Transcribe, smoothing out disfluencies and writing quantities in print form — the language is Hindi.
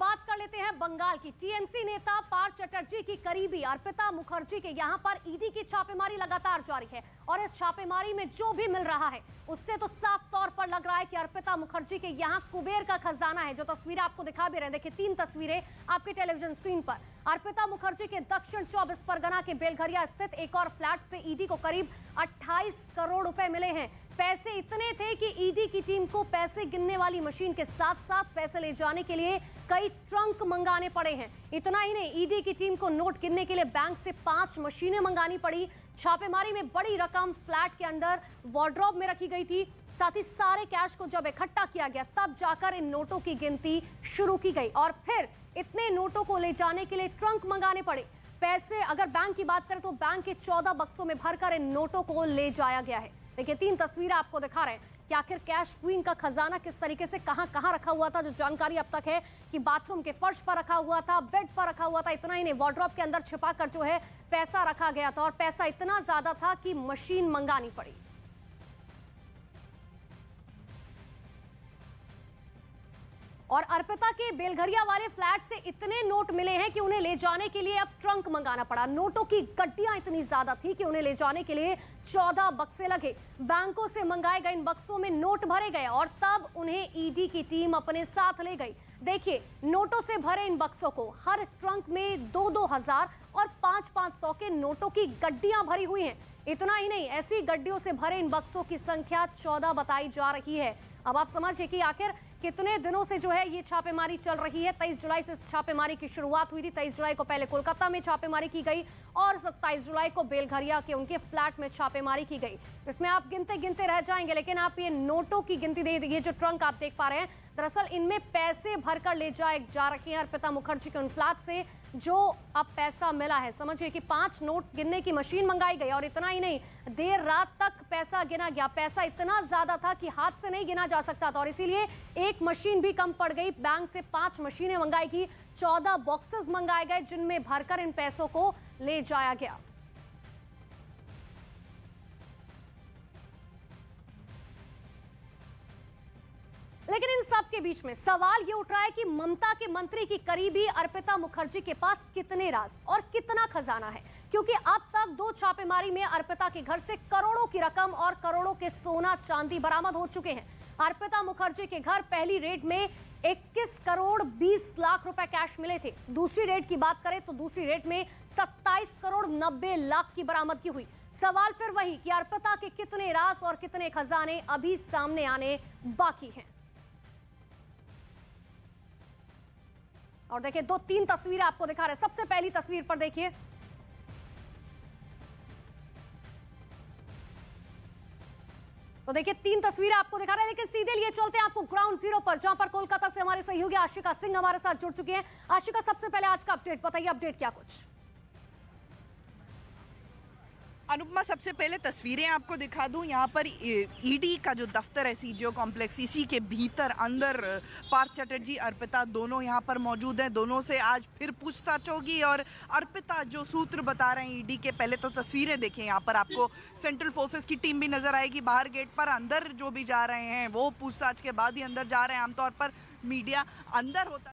बात कर लेते हैं बंगाल की। टीएमसी नेता पार्थ चटर्जी की करीबी अर्पिता मुखर्जी के यहां पर ईडी की छापेमारी लगातार जारी है और इस छापेमारी में जो भी मिल रहा है उससे तो साफ तौर पर लग रहा है कि अर्पिता मुखर्जी के यहां कुबेर का खजाना है। जो तस्वीरें आपको दिखा भी रहे हैं, देखिए 3 तस्वीरें आपके टेलीविजन स्क्रीन पर। अर्पिता मुखर्जी के दक्षिण 24 परगना के बेलघरिया स्थित एक और फ्लैट से ईडी को करीब 28 करोड़ रुपए मिले हैं। पैसे इतने थे कि ईडी की टीम को पैसे गिनने वाली मशीन के साथ साथ पैसे ले जाने के लिए कई ट्रंक मंगाने पड़े हैं। इतना ही नहीं, ईडी की टीम को नोट गिनने के लिए बैंक से 5 मशीनें मंगानी पड़ी। छापेमारी में बड़ी रकम फ्लैट के अंदर वार्डरोब में रखी गई थी। साथ ही सारे कैश को जब इकट्ठा किया गया तब जाकर इन नोटों की गिनती शुरू की गई और फिर इतने नोटों को ले जाने के लिए ट्रंक मंगाने पड़े। पैसे अगर बैंक की बात करें तो बैंक के 14 बक्सों में भरकर इन नोटों को ले जाया गया है। देखिए 3 तस्वीरें आपको दिखा रहे हैं कि आखिर कैश क्वीन का खजाना किस तरीके से कहां रखा हुआ था। जो जानकारी अब तक है कि बाथरूम के फर्श पर रखा हुआ था, बेड पर रखा हुआ था। इतना ही नहीं, वार्डरोब के अंदर छिपाकर जो है पैसा रखा गया था और पैसा इतना ज्यादा था कि मशीन मंगानी पड़ी। और अर्पिता के बेलघरिया वाले फ्लैट से इतने नोट मिले हैं कि उन्हें ले जाने के लिए अब ट्रंक मंगाना पड़ा। नोटों की गड्डियां इतनी ज्यादा थी कि उन्हें ले जाने के लिए 14 बक्से लगे। बैंकों से मंगाए गए इन बक्सों में नोट भरे गए और तब उन्हें ईडी की टीम अपने साथ ले गई। देखिए नोटों से भरे इन बक्सों को, हर ट्रंक में 2-2 हजार और 500-500 के नोटों की गड्डियां भरी हुई हैं। इतना ही नहीं, ऐसी गड्डियों से भरे इन बक्सों की संख्या 14 बताई जा रही है। अब आप समझिए कि आखिर कितने दिनों से जो है ये छापेमारी चल रही है। 23 जुलाई से इस छापेमारी की शुरुआत हुई थी। 23 जुलाई को पहले कोलकाता में छापेमारी की गई और 27 जुलाई को बेलघरिया के उनके फ्लैट में छापेमारी की गई। इसमें आप गिनते गिनते रह जाएंगे, लेकिन आप ये नोटों की गिनती दे दीजिए। जो ट्रंक आप देख पा रहे हैं, दरअसल इनमें पैसे भरकर ले जाए जा रखे हैं अर्पिता मुखर्जी के उन फ्लैट से जो अब पैसा मिला है। समझिए कि 5 नोट गिनने की मशीन मंगाई गई और इतना ही नहीं, देर रात तक पैसा गिना गया। पैसा इतना ज्यादा था कि हाथ से नहीं गिना जा सकता था और इसीलिए एक मशीन भी कम पड़ गई। बैंक से 5 मशीनें मंगाई गई, 14 बॉक्सेस मंगाए गए जिनमें भरकर इन पैसों को ले जाया गया। लेकिन इन सब के बीच में सवाल ये उठ रहा है कि ममता के मंत्री की करीबी अर्पिता मुखर्जी के पास कितने राज और कितना खजाना है, क्योंकि अब तक 2 छापेमारी में अर्पिता के घर से करोड़ों की रकम और करोड़ों के सोना चांदी बरामद हो चुके हैं। अर्पिता मुखर्जी के घर पहली रेड में 21 करोड़ 20 लाख रुपए कैश मिले थे। दूसरी रेड की बात करें तो दूसरी रेड में 27 करोड़ 90 लाख की बरामदगी हुई। सवाल फिर वही कि अर्पिता के कितने राज और कितने खजाने अभी सामने आने बाकी हैं। और देखिए 2-3 तस्वीरें आपको दिखा रहे हैं। सबसे पहली तस्वीर पर देखिए, तो देखिए 3 तस्वीरें आपको दिखा रहे हैं, लेकिन सीधे लिए चलते हैं आपको ग्राउंड जीरो पर, जहां पर कोलकाता से हमारे सहयोगी आशिका सिंह हमारे साथ जुड़ चुकी हैं। आशिका, सबसे पहले आज का अपडेट बताइए, अपडेट क्या कुछ? अनुपमा, सबसे पहले तस्वीरें आपको दिखा दूं। यहाँ पर ईडी का जो दफ्तर है सीजीओ कॉम्प्लेक्स, इसी के भीतर अंदर पार्थ चटर्जी अर्पिता दोनों यहाँ पर मौजूद हैं। दोनों से आज फिर पूछताछ होगी और अर्पिता जो सूत्र बता रहे हैं ईडी के, पहले तो तस्वीरें देखें। यहाँ पर आपको सेंट्रल फोर्सेस की टीम भी नजर आएगी बाहर गेट पर। अंदर जो भी जा रहे हैं वो पूछताछ के बाद ही अंदर जा रहे हैं। आमतौर पर मीडिया अंदर होता